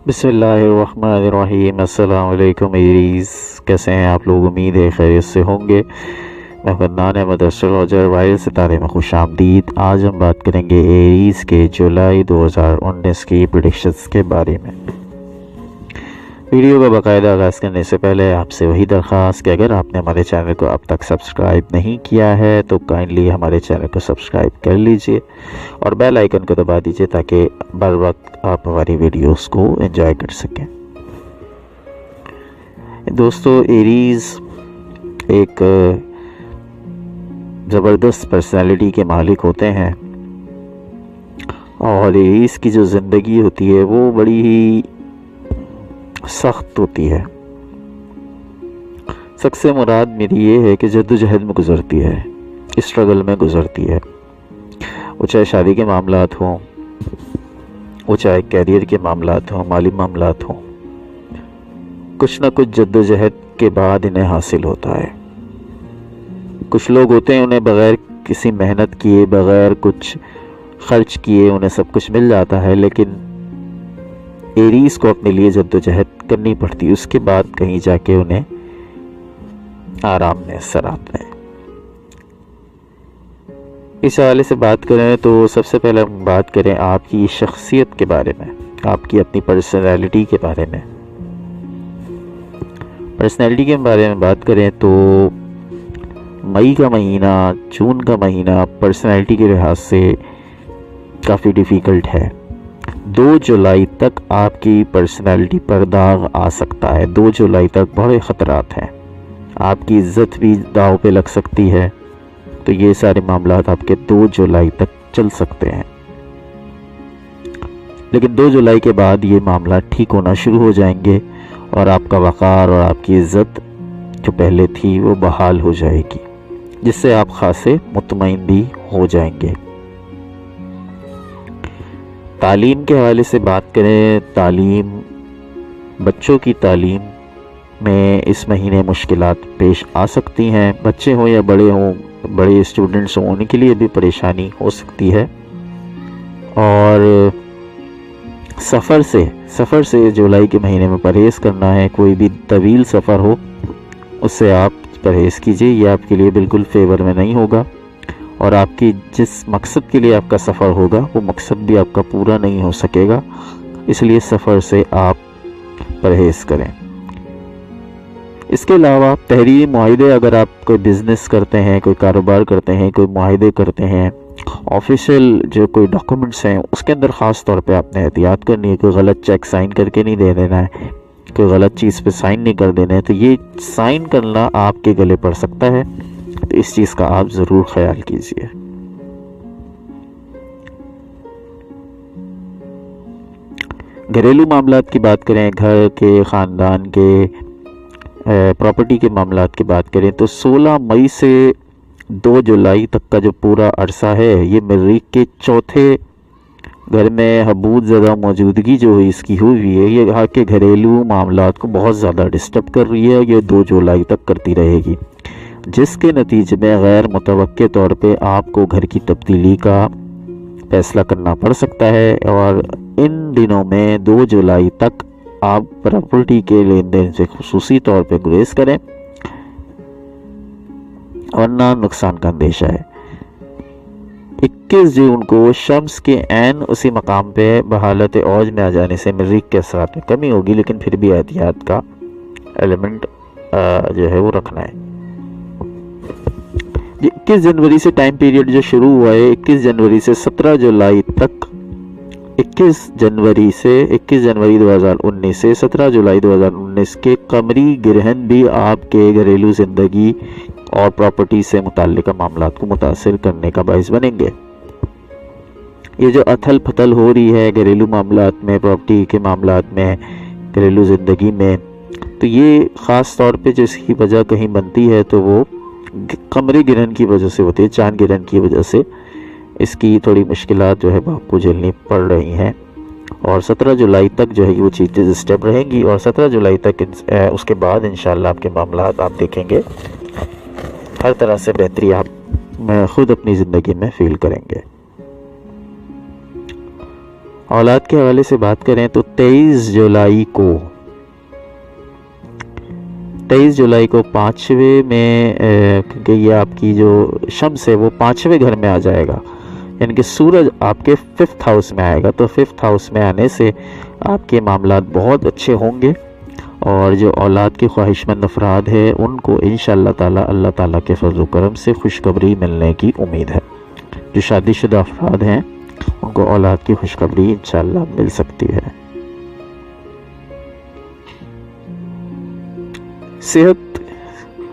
बिस्मिल्लाहिर्रहमानिर्रहीम। अस्सलाम वालेकुम एरीज़, कैसे हैं आप लोग? उम्मीद है खैरियत से होंगे। मैं फरनान अहमद एस्ट्रोलॉजर वाइल्ड सितारे में खुश आमदीद। आज हम बात करेंगे एरीज़ के जुलाई 2019 की प्रेडिक्शंस के बारे में। वीडियो का बाकायदा आगाज़ करने से पहले आपसे वही दरख्वास्त कि अगर आपने हमारे चैनल को अब तक सब्सक्राइब नहीं किया है तो काइंडली हमारे चैनल को सब्सक्राइब कर लीजिए और बेल आइकन को दबा दीजिए ताकि बर वक्त आप हमारी वीडियोस को एंजॉय कर सकें। दोस्तों, एरीज़ एक ज़बरदस्त पर्सनालिटी के मालिक होते हैं और एरीज़ की जो ज़िंदगी होती है वो बड़ी ही सख्त होती है। सबसे मुराद मेरी ये है कि जद्दोजहद में गुजरती है, स्ट्रगल में गुजरती है। वो चाहे शादी के मामलात हों, वो चाहे कैरियर के मामलात हों, माली मामलात हों, कुछ ना कुछ जद्दोजहद के बाद इन्हें हासिल होता है। कुछ लोग होते हैं उन्हें बग़ैर किसी मेहनत किए, बग़ैर कुछ खर्च किए उन्हें सब कुछ मिल जाता है, लेकिन एरीज़ को अपने लिए जद्दोजहद करनी पड़ती है। उसके बाद कहीं जाके उन्हें आराम मैसर आता है। इस हवाले से बात करें तो सबसे पहले हम बात करें आपकी शख्सियत के बारे में, आपकी अपनी पर्सनैलिटी के बारे में। पर्सनैलिटी के बारे में बात करें तो मई का महीना, जून का महीना पर्सनैलिटी के लिहाज से काफ़ी डिफ़िकल्ट है। 2 जुलाई तक आपकी पर्सनैलिटी पर दाग आ सकता है। 2 जुलाई तक बड़े ख़तरात हैं। आपकी इज़्ज़त भी दाव पे लग सकती है। तो ये सारे मामलात आपके 2 जुलाई तक चल सकते हैं, लेकिन 2 जुलाई के बाद ये मामला ठीक होना शुरू हो जाएंगे और आपका वक़ार और आपकी इज़्ज़त जो पहले थी वो बहाल हो जाएगी, जिससे आप खासे मुतमईन भी हो जाएंगे। तालीम के हवाले से बात करें, तालीम, बच्चों की तालीम में इस महीने मुश्किलात पेश आ सकती हैं। बच्चे हों या बड़े हों, बड़े स्टूडेंट्स हों, उनके लिए भी परेशानी हो सकती है। और सफ़र से जुलाई के महीने में परहेज़ करना है। कोई भी तवील सफ़र हो उससे आप परहेज़ कीजिए, ये आपके लिए बिल्कुल फेवर में नहीं होगा और आपकी जिस मकसद के लिए आपका सफ़र होगा वो मकसद भी आपका पूरा नहीं हो सकेगा। इसलिए सफ़र से आप परहेज़ करें। इसके अलावा तहरीरी मुआहिदे, अगर आप कोई बिज़नेस करते हैं, कोई कारोबार करते हैं, कोई मुआहिदे करते हैं, ऑफिशियल जो कोई डॉक्यूमेंट्स हैं उसके अंदर ख़ास तौर पे आपने एहतियात करनी है। कोई गलत चेक साइन करके नहीं दे देना है, कोई गलत चीज़ पे साइन नहीं कर देना है। तो ये साइन करना आपके गले पड़ सकता है, तो इस चीज़ का आप ज़रूर ख्याल कीजिए। घरेलू मामलात की बात करें, घर के, ख़ानदान के, प्रॉपर्टी के मामलात की बात करें तो 16 मई से 2 जुलाई तक का जो पूरा अरसा है ये मरीख के चौथे घर में हबूत ज़्यादा मौजूदगी जो इसकी हुई है, ये यहाँ के घरेलू मामलात को बहुत ज़्यादा डिस्टर्ब कर रही है। ये 2 जुलाई तक करती रहेगी, जिसके नतीजे में गैर मुतवक्के तौर पे आपको घर की तब्दीली का फैसला करना पड़ सकता है। और इन दिनों में 2 जुलाई तक आप प्रॉपर्टी के लेन देन से खुसूसी तौर पे गुरेज करें, वरना नुकसान का अंदेशा है। 21 जून को शम्स के ऐन उसी मकाम पे बहालत औज में आ जाने से मरीख के असरात में कमी होगी, लेकिन फिर भी एहतियात का एलिमेंट जो है वो रखना है। 21 जनवरी से टाइम पीरियड जो शुरू हुआ है, 21 जनवरी से 17 जुलाई तक, 21 जनवरी 2019 से 17 जुलाई 2019 के कमरी गिरहन भी आपके घरेलू ज़िंदगी और प्रॉपर्टी से मुताल्लिक़ मामलात को मुतासिर करने का बाइस बनेंगे। ये जो अथल पथल हो रही है घरेलू मामलात में, प्रॉपर्टी के मामलात में, घरेलू ज़िंदगी में, तो ये ख़ास तौर पे जिसकी वजह कहीं बनती है तो वो कमरे गिरहन की वजह से होती है, चांद गिरहन की वजह से इसकी थोड़ी मुश्किलात जो है आपको झेलनी पड़ रही हैं। और 17 जुलाई तक जो है वो चीज़ें स्टेप रहेंगी और 17 जुलाई तक उसके बाद इंशाल्लाह आपके मामलात आप देखेंगे हर तरह से बेहतरी आप खुद अपनी ज़िंदगी में फील करेंगे। औलाद के हवाले से बात करें तो 23 जुलाई को पाँचवें में, क्योंकि ये आपकी जो शम्स है वो पाँचवें घर में आ जाएगा, यानी कि सूरज आपके 5th हाउस में आएगा। तो 5th हाउस में आने से आपके मामलात बहुत अच्छे होंगे और जो औलाद के ख्वाहिशमंद अफराद हैं उनको इंशाअल्लाह ताला अल्लाह ताला के फज़ल करम से खुशखबरी मिलने की उम्मीद है। जो शादीशुदा अफराद हैं उनको औलाद की खुशखबरी इंशाअल्लाह मिल सकती है। सेहत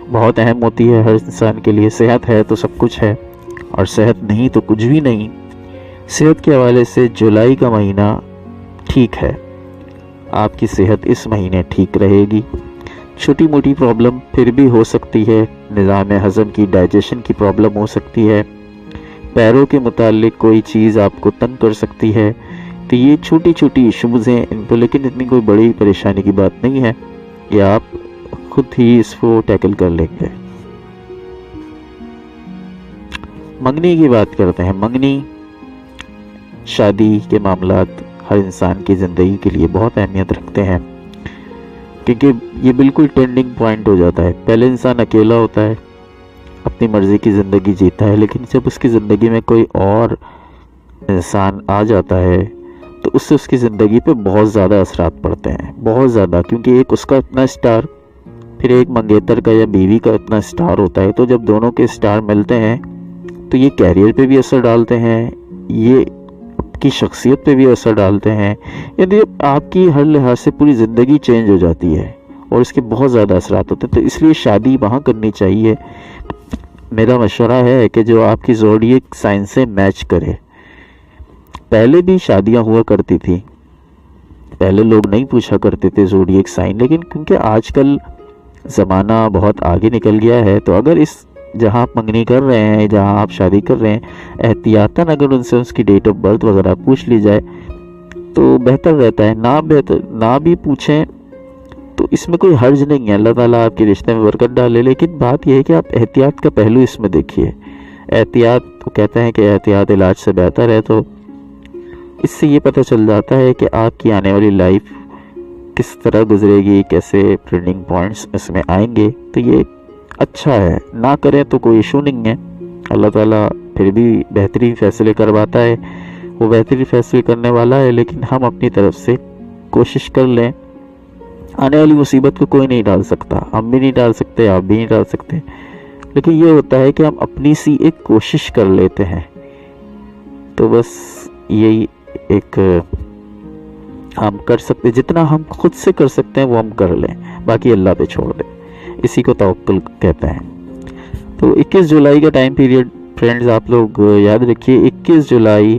बहुत अहम होती है हर इंसान के लिए। सेहत है तो सब कुछ है और सेहत नहीं तो कुछ भी नहीं। सेहत के हवाले से जुलाई का महीना ठीक है, आपकी सेहत इस महीने ठीक रहेगी। छोटी मोटी प्रॉब्लम फिर भी हो सकती है, निज़ाम हज़म की, डाइजेशन की प्रॉब्लम हो सकती है, पैरों के मुतालिक कोई चीज़ आपको तंग कर सकती है। तो ये छोटी छोटी इश्यूज़ हैं इनको, लेकिन इतनी कोई बड़ी परेशानी की बात नहीं है, ये आप खुद ही इसको टैकल कर लेंगे। मंगनी की बात करते हैं। मंगनी, शादी के मामलात हर इंसान की ज़िंदगी के लिए बहुत अहमियत रखते हैं, क्योंकि ये बिल्कुल टर्निंग पॉइंट हो जाता है। पहले इंसान अकेला होता है, अपनी मर्ज़ी की ज़िंदगी जीता है, लेकिन जब उसकी ज़िंदगी में कोई और इंसान आ जाता है तो उससे उसकी ज़िंदगी पे बहुत ज़्यादा असरात पड़ते हैं, बहुत ज़्यादा। क्योंकि एक उसका अपना स्टार, फिर एक मंगेतर का या बीवी का अपना स्टार होता है। तो जब दोनों के स्टार मिलते हैं तो ये कैरियर पे भी असर डालते हैं, ये आपकी शख्सियत पे भी असर डालते हैं, यानी आपकी हर लिहाज से पूरी ज़िंदगी चेंज हो जाती है और इसके बहुत ज़्यादा असरात होते हैं। तो इसलिए शादी वहाँ करनी चाहिए। मेरा मशवरा है कि जो आपकी ज़ोडिएक साइन से मैच करे। पहले भी शादियाँ हुआ करती थी, पहले लोग नहीं पूछा करते थे ज़ोडिएक साइन, लेकिन क्योंकि आजकल ज़माना बहुत आगे निकल गया है, तो अगर इस जहाँ आप मंगनी कर रहे हैं, जहाँ आप शादी कर रहे हैं, एहतियातन अगर उनसे उसकी डेट ऑफ बर्थ वगैरह पूछ ली जाए तो बेहतर रहता है। ना भी पूछें तो इसमें कोई हर्ज नहीं है, अल्लाह ताला आपके रिश्ते में बरकत डाले। लेकिन बात यह है कि आप एहतियात का पहलू इसमें देखिए। एहतियात तो कहते हैं कि एहतियात इलाज से बेहतर है, तो इससे ये पता चल जाता है कि आपकी आने वाली लाइफ किस तरह गुजरेगी, कैसे टर्निंग पॉइंट्स इसमें आएंगे। तो ये अच्छा है, ना करें तो कोई इशू नहीं है, अल्लाह ताला फिर भी बेहतरीन फैसले करवाता है, वो बेहतरीन फैसले करने वाला है। लेकिन हम अपनी तरफ से कोशिश कर लें। आने वाली मुसीबत को कोई नहीं डाल सकता, हम भी नहीं डाल सकते, आप भी नहीं डाल सकते, लेकिन ये होता है कि हम अपनी सी एक कोशिश कर लेते हैं। तो बस यही एक हम कर सकते, जितना हम खुद से कर सकते हैं वो हम कर लें, बाकी अल्लाह पे छोड़ दें। इसी को तवक्कुल कहते हैं। तो 21 जुलाई का टाइम पीरियड फ्रेंड्स आप लोग याद रखिए, 21 जुलाई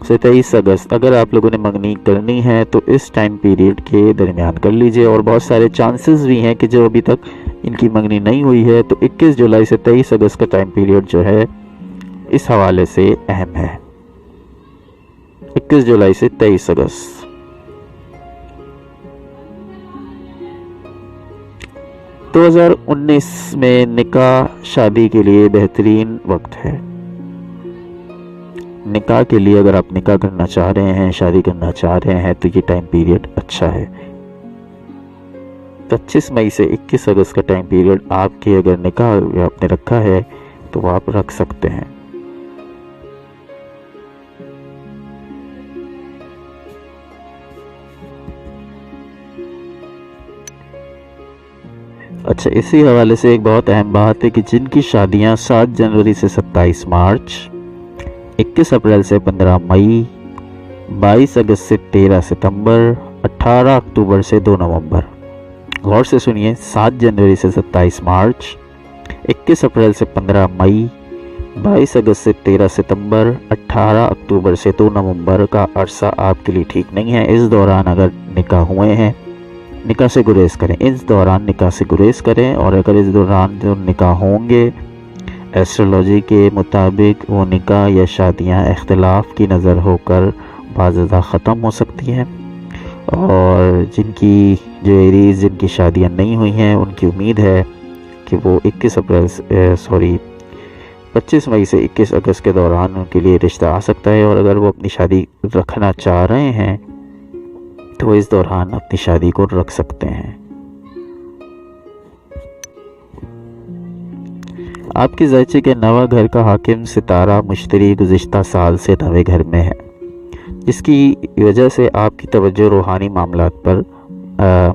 से 23 अगस्त अगर आप लोगों ने मंगनी करनी है तो इस टाइम पीरियड के दरमियान कर लीजिए। और बहुत सारे चांसेस भी हैं कि जो अभी तक इनकी मंगनी नहीं हुई है, तो 21 जुलाई से 23 अगस्त का टाइम पीरियड जो है इस हवाले से अहम है। 21 जुलाई से 23 अगस्त। दो 2019 में निकाह शादी के लिए बेहतरीन वक्त है। निकाह के लिए अगर आप निकाह करना चाह रहे हैं, शादी करना चाह रहे हैं, तो ये टाइम पीरियड अच्छा है। 25 मई से 21 अगस्त का टाइम पीरियड आपके अगर निकाह आपने रखा है तो वो आप रख सकते हैं। अच्छा, इसी हवाले से एक बहुत अहम बात है कि जिनकी शादियां 7 जनवरी से 27 मार्च, 21 अप्रैल से 15 मई, 22 अगस्त से 13 सितंबर, 18 अक्टूबर से 2 नवंबर, गौर से सुनिए, 7 जनवरी से 27 मार्च, 21 अप्रैल से 15 मई, 22 अगस्त से 13 सितंबर, 18 अक्टूबर से 2 नवंबर का अरसा आपके लिए ठीक नहीं है। इस दौरान अगर निकाह हुए हैं, निकाह से गुरेज करें, इस दौरान निकाह से गुरेज करें। और अगर इस दौरान जो निकाह होंगे एस्ट्रोलॉजी के मुताबिक वो निकाह या शादियां इख्तिलाफ की नज़र होकर बाज़ ख़त्म हो सकती हैं। और जिनकी जो एरीज जिनकी शादियां नहीं हुई हैं उनकी उम्मीद है कि वो 21 अप्रैल 25 मई से 21 अगस्त के दौरान उनके लिए रिश्ता आ सकता है, और अगर वो अपनी शादी रखना चाह रहे हैं तो वो इस दौरान अपनी शादी को रख सकते हैं। आपके ज़ायचे के नवा घर का हाकिम सितारा मुश्तरी गुज़िश्ता साल से नवे घर में है, जिसकी वजह से आपकी तवज्जो रूहानी मामलात पर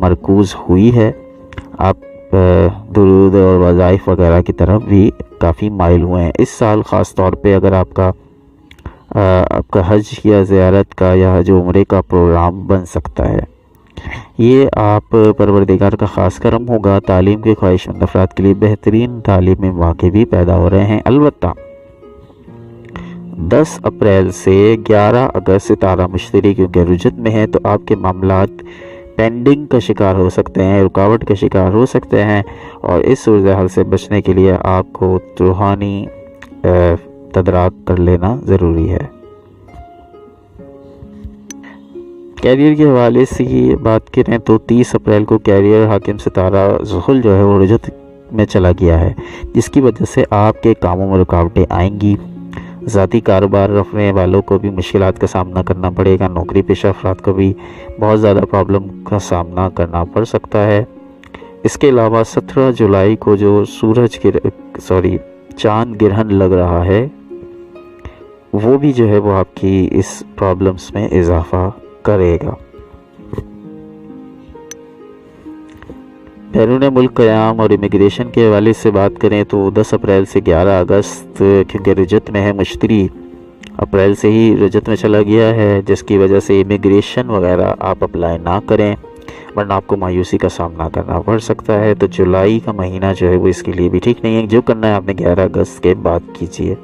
मरकूज़ हुई है। आप दुरूद और वज़ाइफ वगैरह की तरफ भी काफ़ी माइल हुए हैं। इस साल ख़ास तौर पे अगर आपका हज या ज़ियारत का या हज उम्रे का प्रोग्राम बन सकता है। ये आप परवरदिगार का ख़ास करम होगा। तालीम के ख्वाहिशमंद अफराद के लिए बेहतरीन तालीमी मौके भी पैदा हो रहे हैं। अलबत्ता 10 अप्रैल से 11 अगस्त सितारा मुश्तरी क्योंकि रुजत में है, तो आपके मामलात पेंडिंग का शिकार हो सकते हैं, रुकावट का शिकार हो सकते हैं, और इस सूरत हाल से बचने के लिए आपको रूहानी तदराक कर लेना ज़रूरी है। कैरियर के हवाले से ही बात करें तो 30 अप्रैल को कैरियर हाकिम सितारा ज़ुहल जो है वो रुजत में चला गया है, जिसकी वजह से आपके कामों में रुकावटें आएंगी। ज़ाती कारोबार रखने वालों को भी मुश्किलात का सामना करना पड़ेगा। नौकरी पेशा अफराद को भी बहुत ज़्यादा प्रॉब्लम का सामना करना पड़ सकता है। इसके अलावा 17 जुलाई को जो चांद ग्रहण लग रहा है, वो भी जो है वो आपकी इस प्रॉब्लम्स में इजाफा करेगा। बैरून मुल्क क़याम और इमिग्रेशन के हवाले से बात करें तो 10 अप्रैल से 11 अगस्त क्योंकि रजत में है, मुश्तरी अप्रैल से ही रजत में चला गया है, जिसकी वजह से इमिग्रेशन वगैरह आप अप्लाई ना करें, वरना आपको मायूसी का सामना करना पड़ सकता है। तो जुलाई का महीना जो है वो इसके लिए भी ठीक नहीं है। जो करना है आपने 11 अगस्त के बाद कीजिए।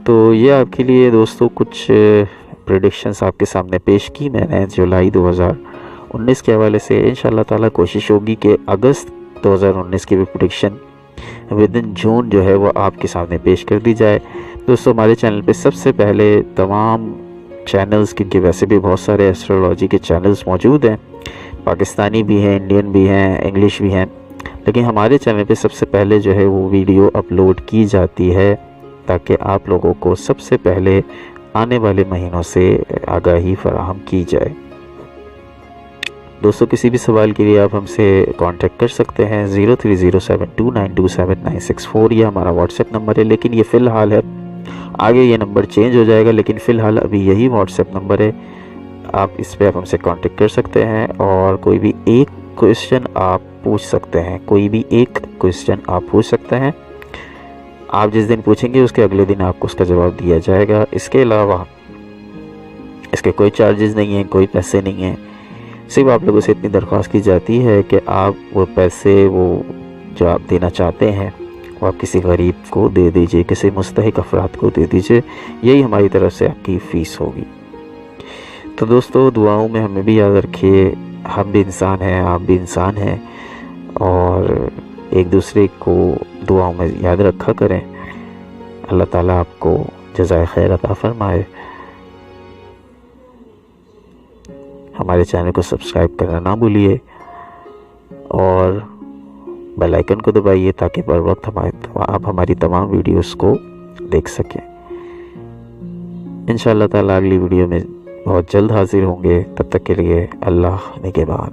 तो ये आपके लिए दोस्तों कुछ प्रेडिक्शंस आपके सामने पेश की मैंने जुलाई 2019 के हवाले से। इंशाअल्लाह ताला कोशिश होगी कि अगस्त 2019 की भी प्रेडिक्शन विद इन जून जो है वो आपके सामने पेश कर दी जाए। दोस्तों हमारे चैनल पे सबसे पहले तमाम चैनल्स, क्योंकि वैसे भी बहुत सारे एस्ट्रोलॉजी के चैनल्स मौजूद हैं, पाकिस्तानी भी हैं, इंडियन भी हैं, इंग्लिश भी हैं, लेकिन हमारे चैनल पे सबसे पहले जो है वो वीडियो अपलोड की जाती है ताकि आप लोगों को सबसे पहले आने वाले महीनों से आगाही फराहम की जाए। दोस्तों किसी भी सवाल के लिए आप हमसे कांटेक्ट कर सकते हैं। 0307292796 ये हमारा व्हाट्सएप नंबर है, लेकिन ये फ़िलहाल है, आगे ये नंबर चेंज हो जाएगा, लेकिन फ़िलहाल अभी यही व्हाट्सएप नंबर है। आप इस पर आप हमसे कांटेक्ट कर सकते हैं और कोई भी एक क्वेश्चन आप पूछ सकते हैं, कोई भी एक क्वेश्चन आप पूछ सकते हैं। आप जिस दिन पूछेंगे उसके अगले दिन आपको उसका जवाब दिया जाएगा। इसके अलावा इसके कोई चार्जेस नहीं हैं, कोई पैसे नहीं हैं, सिर्फ आप लोगों से इतनी दरख्वास्त की जाती है कि आप वो पैसे वो जो आप देना चाहते हैं वो आप किसी गरीब को दे दीजिए, किसी मुस्तहिक अफराद को दे दीजिए। यही हमारी तरफ से आपकी फ़ीस होगी। तो दोस्तों दुआओं में हमें भी याद रखिए, हम भी इंसान हैं, आप भी इंसान हैं, और एक दूसरे को दुआओं में याद रखा करें। अल्लाह ताला आपको जज़ाए खैर अता फरमाए। हमारे चैनल को सब्सक्राइब करना ना भूलिए और बेल आइकन को दबाइए ताकि बर वक्त आप हमारी तमाम वीडियोस को देख सकें। इंशाअल्लाह ताला अगली वीडियो में बहुत जल्द हाजिर होंगे। तब तक के लिए अल्लाह निगहबान।